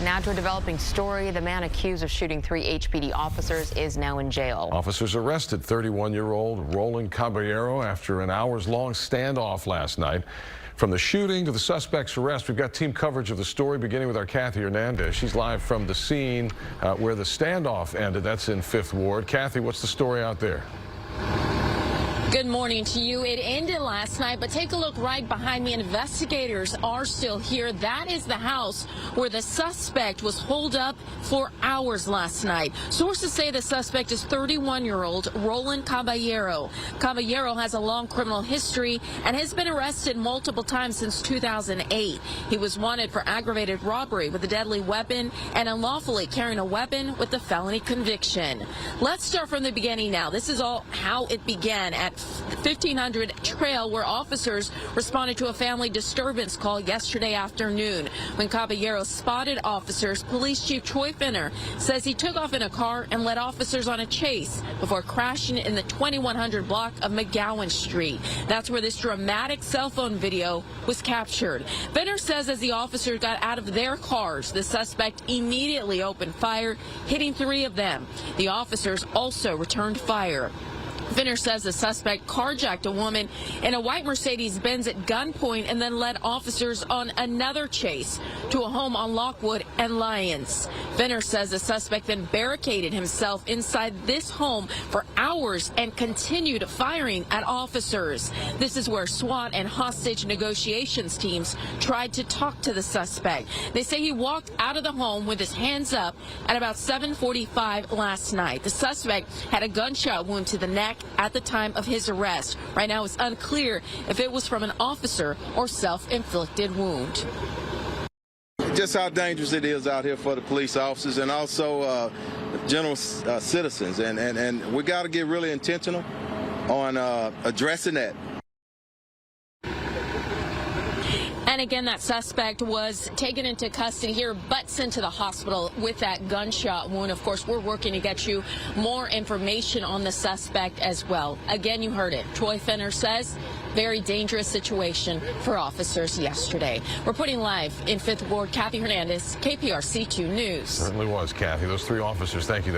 Now to a developing story. The man accused of shooting 3 HPD officers is now in jail. Officers arrested 31-year-old Roland Caballero after an hours-long standoff last night. From the shooting to the suspect's arrest, we've got team coverage of the story, beginning with our Kathy Hernandez. She's live from the scene where the standoff ended. That's in 5th Ward. Kathy, what's the story out there? Good morning to you. It ended last night, but take a look right behind me. Investigators are still here. That is the house where the suspect was holed up for hours last night. Sources say the suspect is 31-year-old Roland Caballero. Caballero has a long criminal history and has been arrested multiple times since 2008. He was wanted for aggravated robbery with a deadly weapon and unlawfully carrying a weapon with a felony conviction. Let's start from the beginning now. This is all how it began at 1500 Trail, where officers responded to a family disturbance call yesterday afternoon. When Caballero spotted officers, Police Chief Troy Finner says he took off in a car and led officers on a chase before crashing in the 2100 block of McGowan Street. That's where this dramatic cell phone video was captured. Finner says as the officers got out of their cars, the suspect immediately opened fire, hitting 3 of them. The officers also returned fire. Finner says the suspect carjacked a woman in a white Mercedes-Benz at gunpoint and then led officers on another chase to a home on Lockwood and Lyons. Finner says the suspect then barricaded himself inside this home for hours and continued firing at officers. This is where SWAT and hostage negotiations teams tried to talk to the suspect. They say he walked out of the home with his hands up at about 7:45 last night. The suspect had a gunshot wound to the neck at the time of his arrest. Right now it's unclear if it was from an officer or self-inflicted wound. Just how dangerous it is out here for the police officers and also general citizens, and we got to get really intentional on addressing that. And again, that suspect was taken into custody here, but sent to the hospital with that gunshot wound. Of course, we're working to get you more information on the suspect as well. Again, you heard it. Troy Finner says very dangerous situation for officers yesterday. Reporting live in 5th Ward, Kathy Hernandez, KPRC 2 News. Certainly was, Kathy. Those 3 officers, thank you.